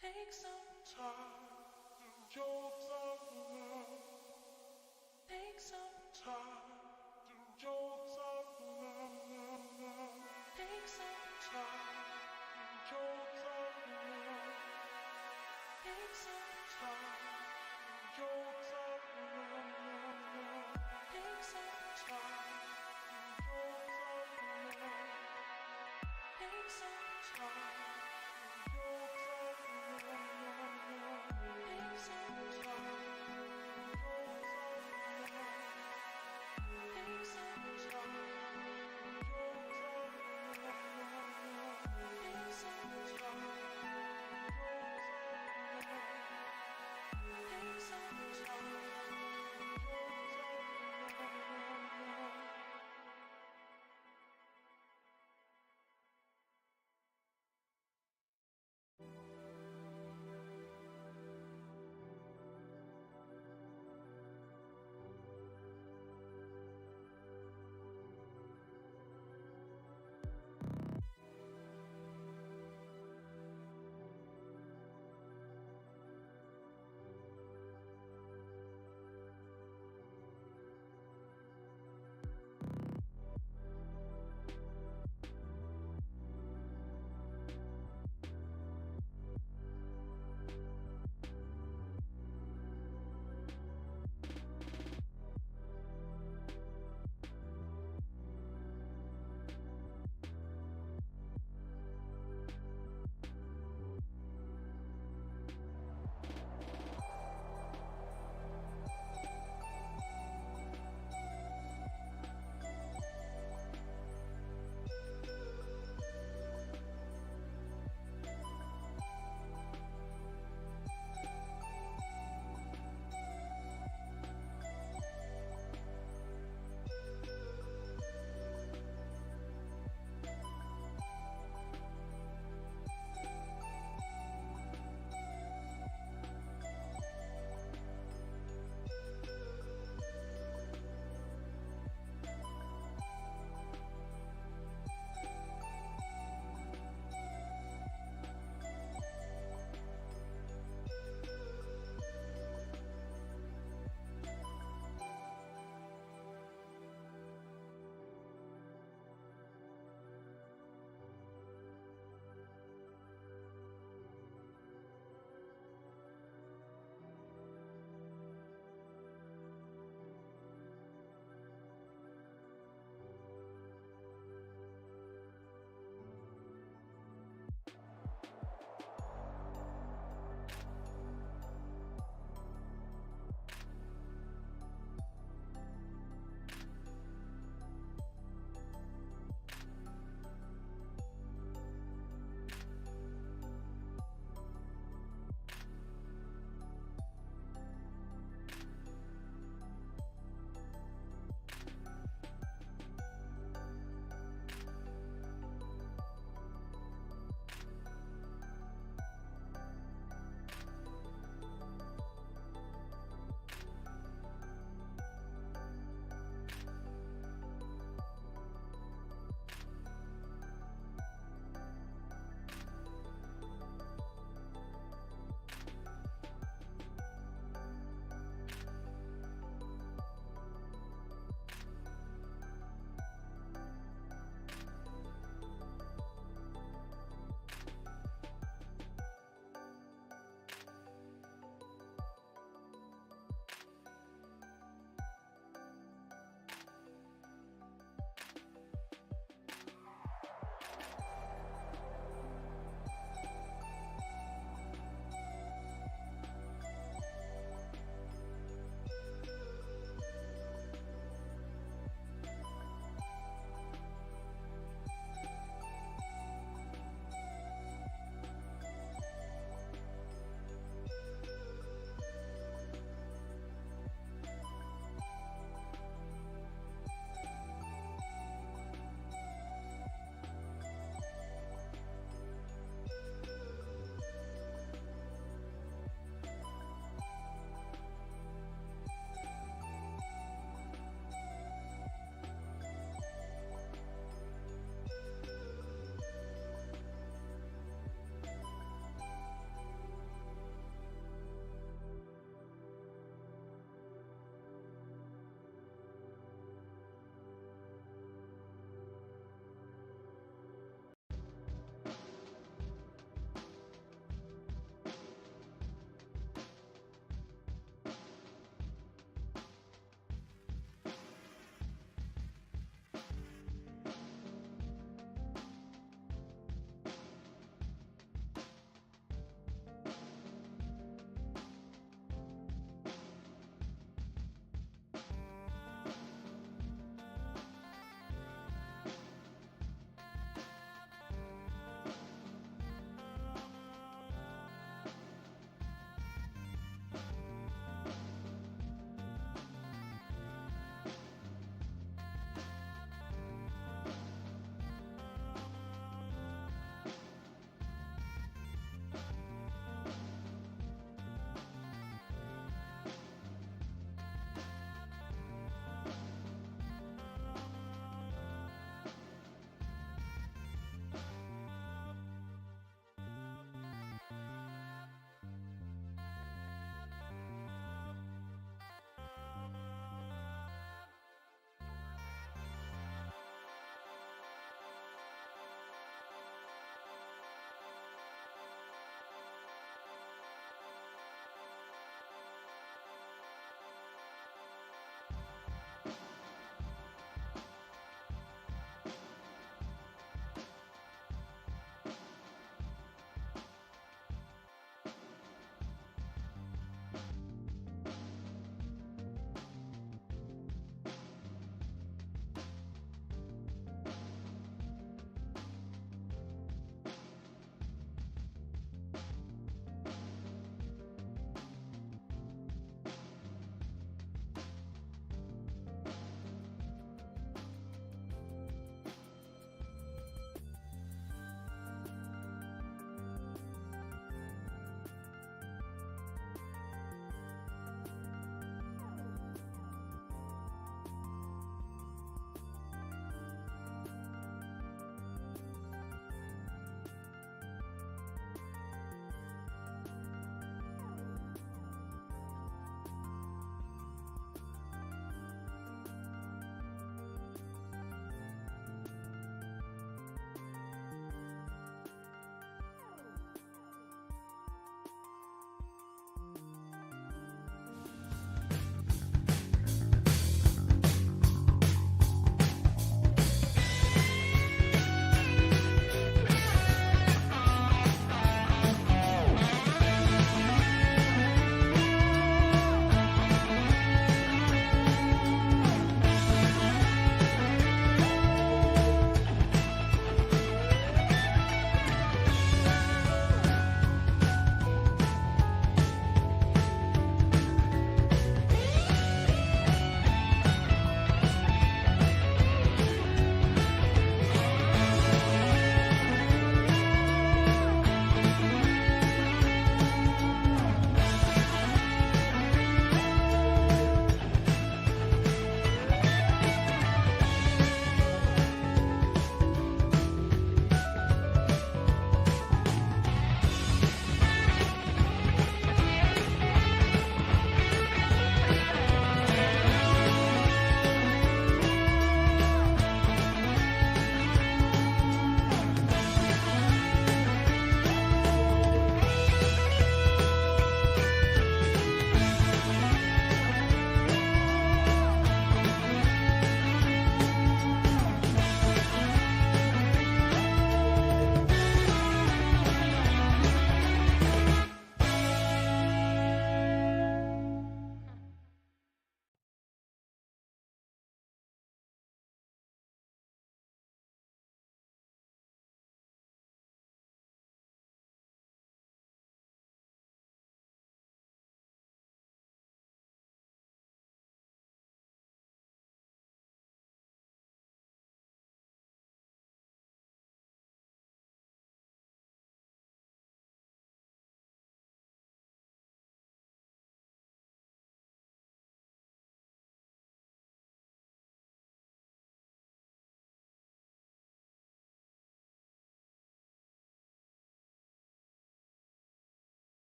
Take some time to jokes of love. Take some time to jokes of love. Take some time to jokes of love. Take some time to jokes of love. Take some time to jokes of love. Take some time.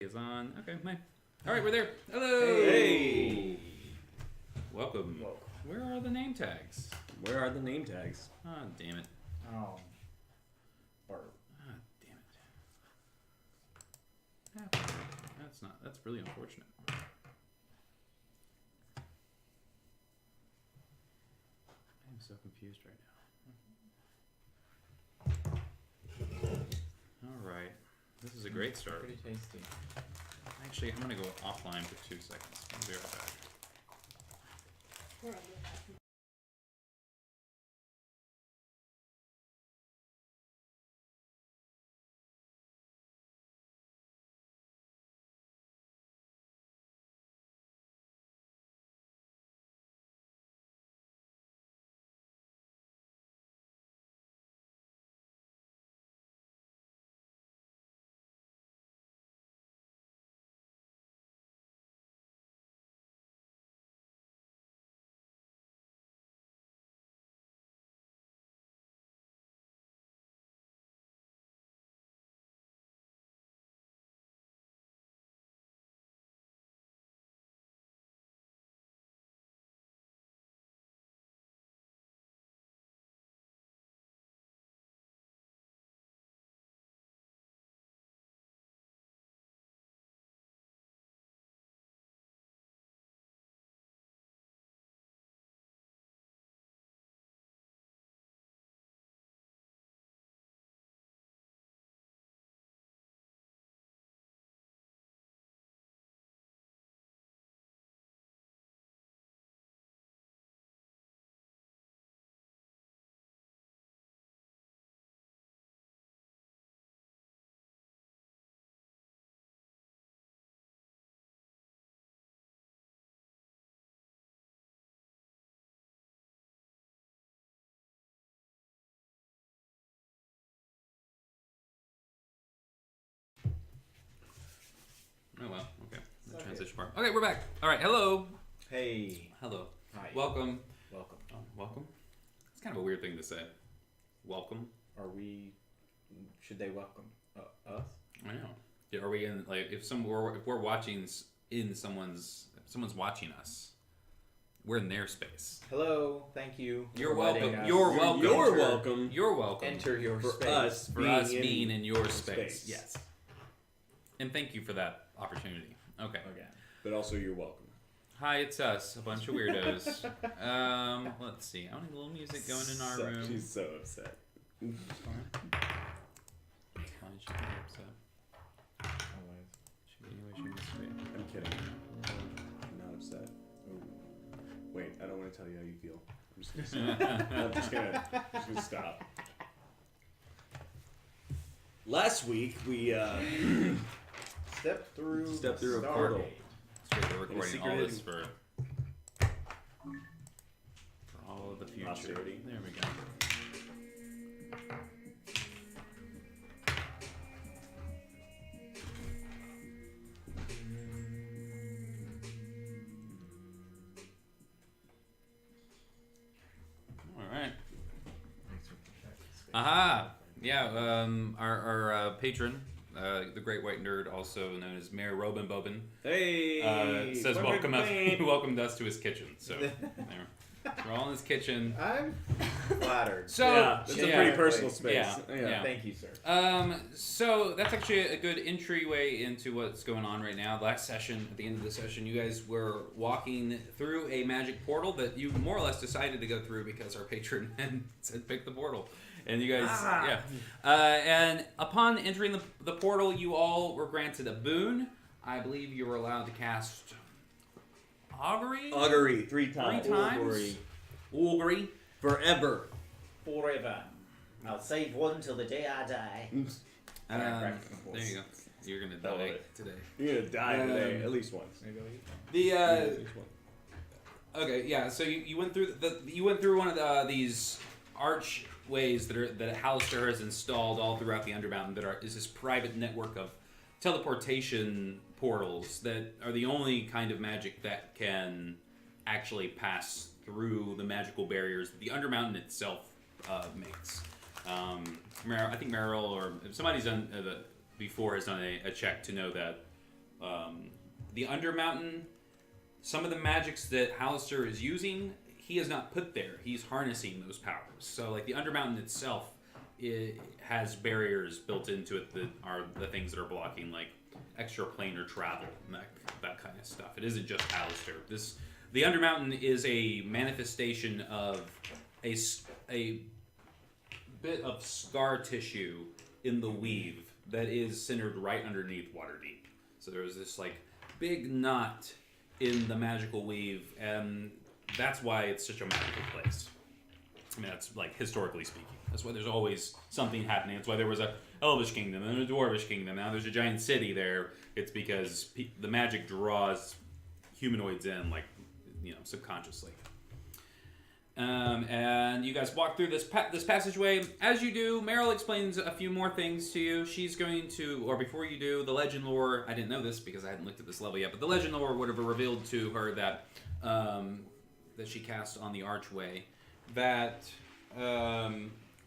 Is on. Okay, hi. All right, we're there. Hello. Hey. Welcome. Where are the name tags? Where are the name tags? Ah, damn it. Oh. Ah, damn it. That's really unfortunate. I'm so confused right now. All right. This is a great start. Pretty tasty. Actually, I'm going to go offline for 2 seconds. I'll be right back. Oh well, okay. The transition part. Okay, we're back. All right, hello. Hey. Hello. Hi. Welcome. Welcome. Welcome. It's kind of a weird thing to say. Welcome. Should they welcome us? I know. Yeah, are we in like if we're watching in someone's if someone's watching us, we're in their space. Hello. Thank you. You're for letting welcome. us You're welcome. You're welcome. You're welcome. Enter your For space. us. For us being in your space. space. Yes. And thank you for that opportunity. Okay. Again. But also, you're welcome. Hi, it's us, a bunch of weirdos. Let's see. I want a little music going in our room. She's so upset. It's fine. She can be upset. Always. She can be anyway she wants to be. I'm kidding. I'm not upset. Oh. Wait, I don't want to tell you how you feel. I'm just gonna stop. I'm just gonna stop. Last week we Step through a portal. So we're recording secret all this hidden- for all of the future. Posterity. There we go. All right. Aha! Yeah, our patron, the Great White Nerd, also known as Mayor Robin Bobin, Hey. says welcomed us to his kitchen. So there. We're all in his kitchen. I'm flattered. So Yeah, it's a yeah. pretty personal space. Yeah. Thank you, sir. So that's actually a good entryway into what's going on right now. Last session, at the end of the session, you guys were walking through a magic portal that you more or less decided to go through because our patron said pick the portal. And you guys, and upon entering the portal, you all were granted a boon. I believe you were allowed to cast augury. Augury 3 times. 3 times. Augury. Forever. Forever. I'll save one till the day I die. There you go. You're gonna I love die it. today. You're gonna die today, at least once. The At least once. okay, yeah. So you went through one of these archways that Hallister has installed all throughout the Undermountain. Is this private network of teleportation portals that are the only kind of magic that can actually pass through the magical barriers that the Undermountain itself makes. I think Meryl or if somebody's done before has done a check to know that The Undermountain, some of the magics that Hallister is using, he has not put there. He's harnessing those powers. So, like, the Undermountain itself, it has barriers built into it that are the things that are blocking, like, extra planar travel and that kind of stuff. It isn't just Hallister. The Undermountain is a manifestation of a bit of scar tissue in the weave that is centered right underneath Waterdeep. So there's this, like, big knot in the magical weave, and that's why it's such a magical place. I mean, that's, like, historically speaking. That's why there's always something happening. That's why there was a Elvish kingdom and a Dwarvish kingdom. Now there's a giant city there. It's because the magic draws humanoids in, like, subconsciously. And you guys walk through this passageway. As you do, Meryl explains a few more things to you. She's going to, or before you do, the legend lore, I didn't know this because I hadn't looked at this level yet, but the legend lore would have revealed to her that that she cast on the archway, that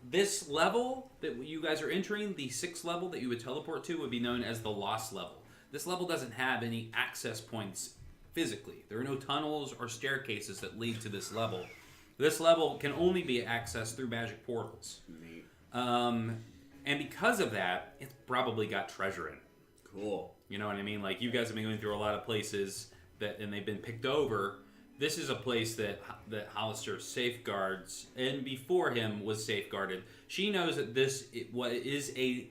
this level that you guys are entering, the 6th level that you would teleport to, would be known as the Lost level. This level doesn't have any access points physically. There are no tunnels or staircases that lead to this level. This level can only be accessed through magic portals. Neat. And because of that, it's probably got treasure in it. Cool. You know what I mean? Like, you guys have been going through a lot of places and they've been picked over. This is a place that Hallister safeguards, and before him was safeguarded. She knows that this is a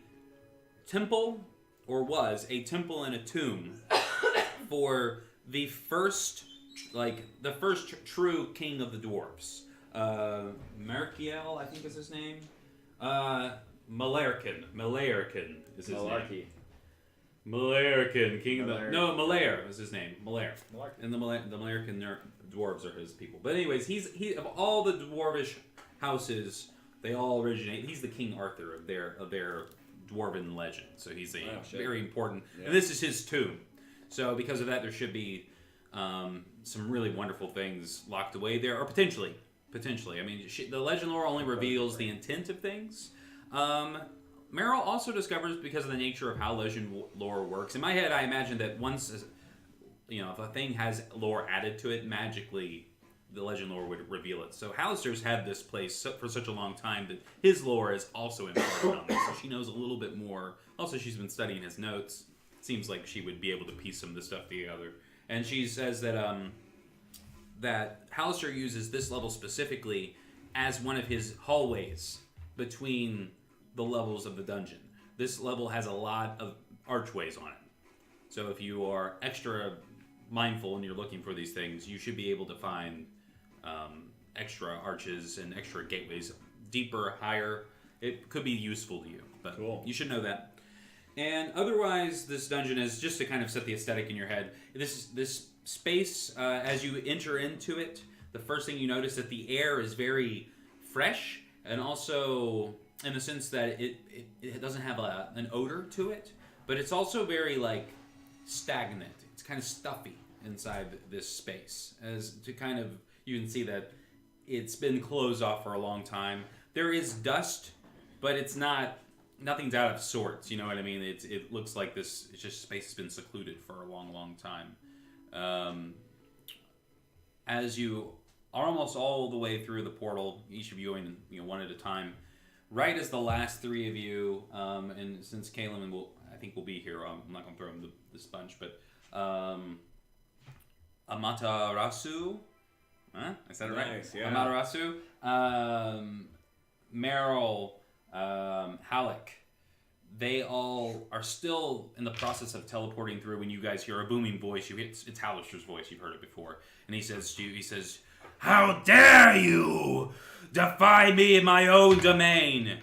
temple, or was a temple and a tomb for the first true king of the dwarves. Merkiel, I think is his name. Malarkin is his name. Malarkin, king of the... No, Malair is his name. Malair. And the Malarkin dwarves are his people. But anyways, he of all the dwarvish houses, they all originate... He's the King Arthur of their dwarven legend. So he's very important... Yeah. And this is his tomb. So because of that, there should be some really wonderful things locked away there. Or potentially. I mean, the legend lore only reveals the intent of things. Meryl also discovers, because of the nature of how legend lore works, in my head I imagine that once, if a thing has lore added to it, magically the legend lore would reveal it. So Hallister's had this place for such a long time that his lore is also imparted on this, so she knows a little bit more. Also, she's been studying his notes. It seems like she would be able to piece some of this stuff together. And she says that that Hallister uses this level specifically as one of his hallways between the levels of the dungeon. This level has a lot of archways on it. So if you are extra mindful and you're looking for these things, you should be able to find extra arches and extra gateways, deeper, higher. It could be useful to you, but cool. You should know that. And otherwise, this dungeon is, just to kind of set the aesthetic in your head, this space, as you enter into it, the first thing you notice that the air is very fresh, and also in the sense that it doesn't have an odor to it, but it's also very, like, stagnant. It's kind of stuffy inside this space. You can see that it's been closed off for a long time. There is dust, but it's nothing's out of sorts, you know what I mean? It looks like it's just space has been secluded for a long, long time. As you are almost all the way through the portal, each of you going one at a time, right as the last three of you, and since Kaylin I think will be here, I'm not going to throw him the sponge, but Amaterasu, I said it right? Nice, yeah. Amaterasu, Meryl, Halleck, they all are still in the process of teleporting through when you guys hear a booming voice. It's Hallister's voice, you've heard it before. And he says, "How dare you defy me in my own domain?"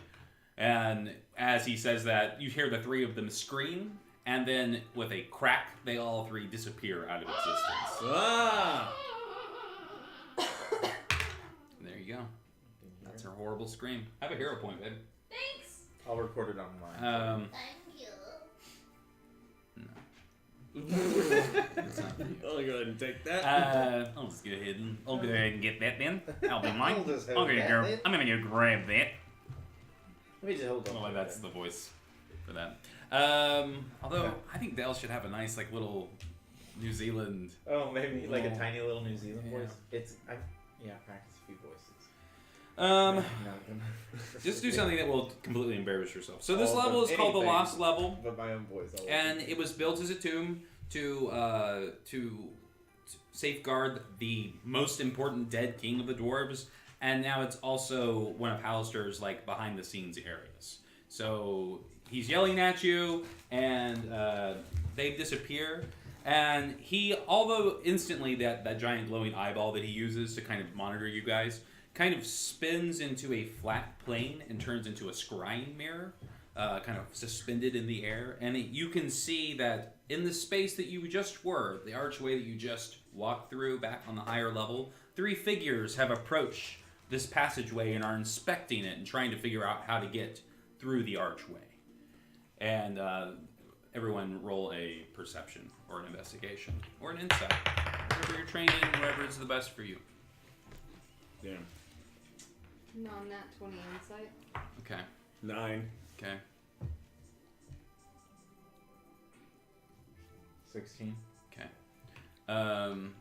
And as he says that, you hear the three of them scream, and then with a crack, they all three disappear out of existence. Ah! And there you go. That's her horrible scream. Have a hero point, babe. Thanks. I'll record it on mine. Thank you. It's not for you. I'll go ahead and take that. I'll just go ahead and get that then. That'll be mine. I'll just I'm hold gonna that go. then. I'm gonna go grab that. Let me just hold on. Oh, that's the voice for that. Although I think Dale should have a nice like little New Zealand. Oh, maybe like a Oh. tiny little New Zealand Yeah. voice. Practice a few voices. Um, None of them. just do something that will completely embarrass yourself. So this All of level them. is called the Anything. Lost Level, But my own voice. I'll and listen. it was built as a tomb to safeguard the most important dead king of the dwarves, and now it's also one of Hallister's like behind the scenes areas. So he's yelling at you, and they disappear. And he, although instantly that giant glowing eyeball that he uses to kind of monitor you guys, kind of spins into a flat plane and turns into a scrying mirror, kind of suspended in the air. And you can see that in the space that you just were, the archway that you just walked through back on the higher level, 3 figures have approached this passageway and are inspecting it and trying to figure out how to get through the archway. And everyone roll a perception or an investigation or an insight. Whatever you're trained in, whatever is the best for you. Damn. Non-nat 20 insight. Okay. 9. Okay. 16. Okay.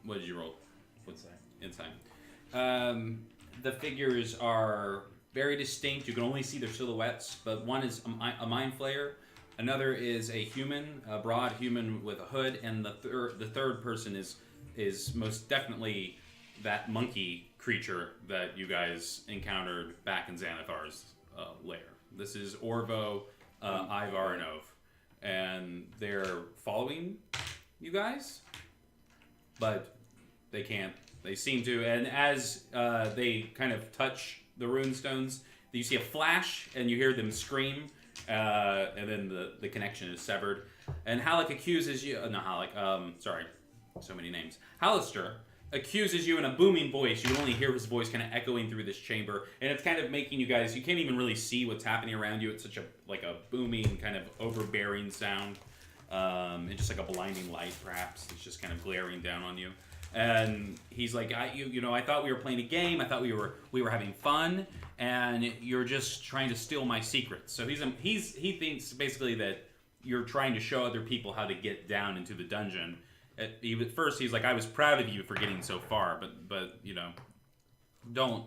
What did you roll? Insight. Insight. The figures are very distinct. You can only see their silhouettes, but one is a mind flayer. Another is a human, a broad human with a hood, and the third person is most definitely that monkey creature that you guys encountered back in Xanathar's lair. This is Orvo, Ivar, and Ove, and they're following you guys, but they can't. They seem to, and as they kind of touch the runestones, you see a flash, and you hear them scream. And then the connection is severed. And Halleck accuses you... not Halleck, sorry. So many names. Hallister accuses you in a booming voice. You can only hear his voice kind of echoing through this chamber. And it's kind of making you guys... You can't even really see what's happening around you. It's such a booming, kind of overbearing sound. And just like a blinding light, perhaps. It's just kind of glaring down on you. And he's like, I thought we were playing a game. I thought we were having fun, and you're just trying to steal my secrets. So he thinks basically that you're trying to show other people how to get down into the dungeon. At first, he's like, I was proud of you for getting so far, but don't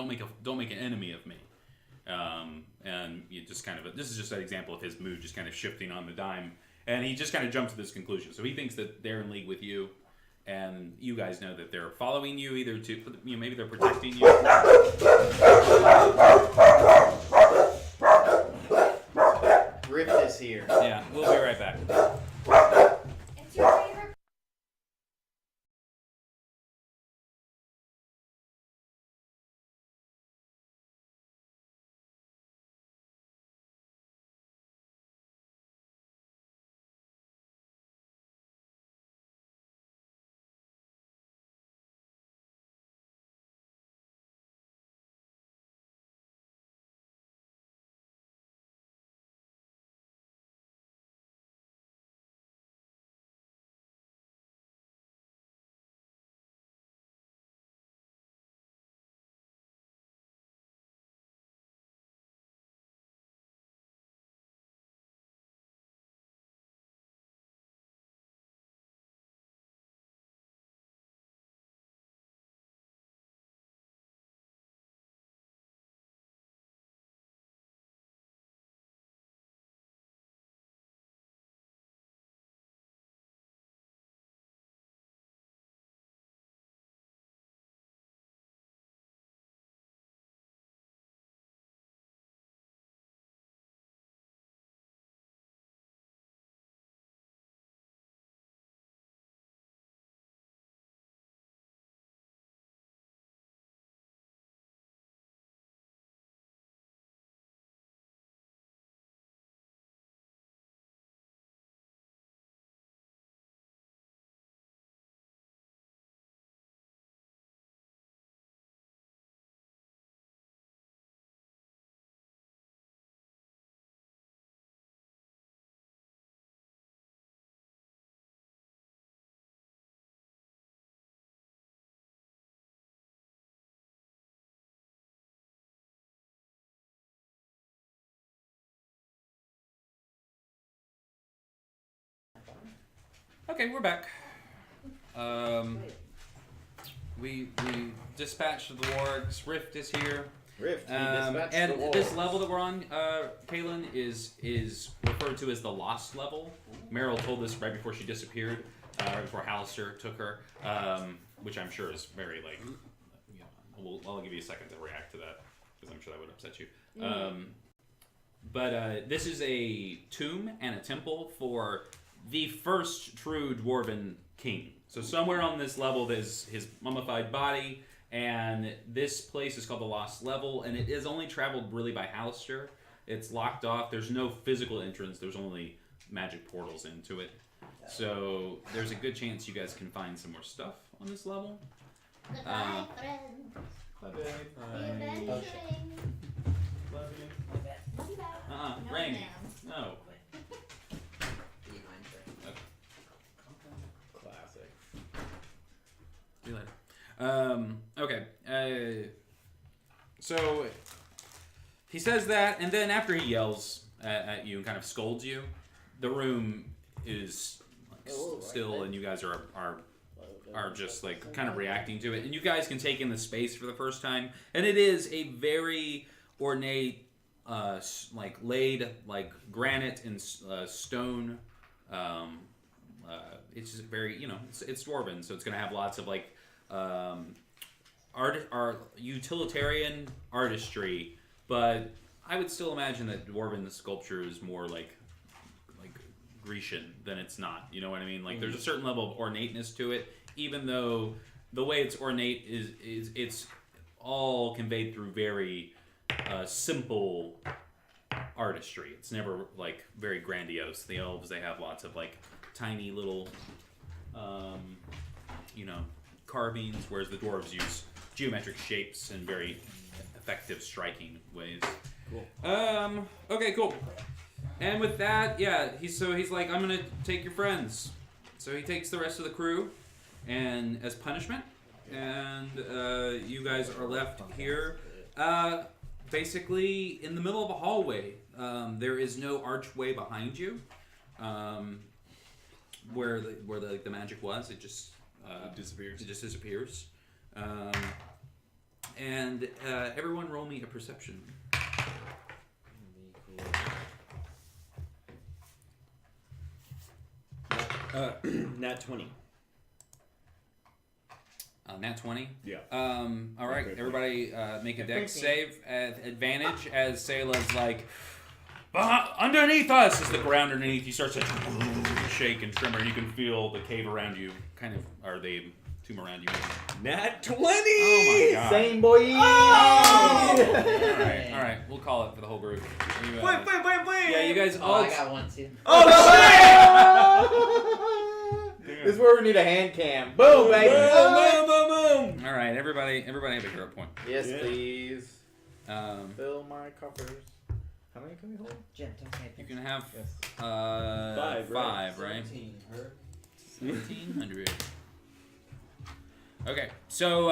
make an enemy of me. And you just kind of this is just an example of his mood just kind of shifting on the dime, and he just kind of jumps to this conclusion. So he thinks that they're in league with you. And you guys know that they're following you either to, maybe they're protecting you. Rift is here. Yeah, we'll be right back. Okay, we're back. We dispatched the wargs. Rift is here. Rift, And this level that we're on, Kaylin, is referred to as the Lost level. Meryl told us right before she disappeared, right before Hallister took her, which I'm sure is very, like, you know, I'll give you a second to react to that, because I'm sure that would upset you. But this is a tomb and a temple for the first true Dwarven king. So somewhere on this level there's his mummified body, and this place is called the Lost Level, and it is only traveled really by Hallister. It's locked off. There's no physical entrance. There's only magic portals into it. So there's a good chance you guys can find some more stuff on this level. Goodbye, friends. Oh, shit. Love you back. No, Randy. ma'am. No. Classic. See you later. Okay. So he says that, and then after he yells at you and kind of scolds you, the room is like, still, and you guys are just like kind of reacting to it, and you guys can take in the space for the first time, and it is a very ornate, like laid like granite and stone. It's just very, you know, it's dwarven, so it's gonna have lots of like utilitarian artistry, but I would still imagine that dwarven sculpture is more like Grecian than it's not. You know what I mean? Like there's a certain level of ornateness to it, even though the way it's ornate is it's all conveyed through very simple artistry. It's never like very grandiose. The elves, they have lots of like tiny little carvings, whereas the dwarves use geometric shapes in very effective striking ways. Cool. Okay, cool. And with that, yeah, he's like, I'm gonna take your friends. So he takes the rest of the crew, and as punishment, and you guys are left here, basically in the middle of a hallway. There is no archway behind you, where the magic was. It just disappears. It just disappears. And everyone, roll me a perception. Nat 20. Nat 20? Yeah. All right, everybody make a dex save at advantage as Sayla's like, underneath us is the ground underneath. You start to shake and tremor, and you can feel the cave around you, kind of, or the tomb around you. Nat 20! Oh my god. Same boy! Oh! Alright, we'll call it for the whole group. You, yeah, you guys all... I got one too. Oh, shit! This is where we need a hand cam. Boom, baby! Boom! Alright, everybody have a hero point. Yes, please. Fill my coffers. How many can we hold? Jim, don't say You can have Five, five, right? 17, her. 1700. Okay, so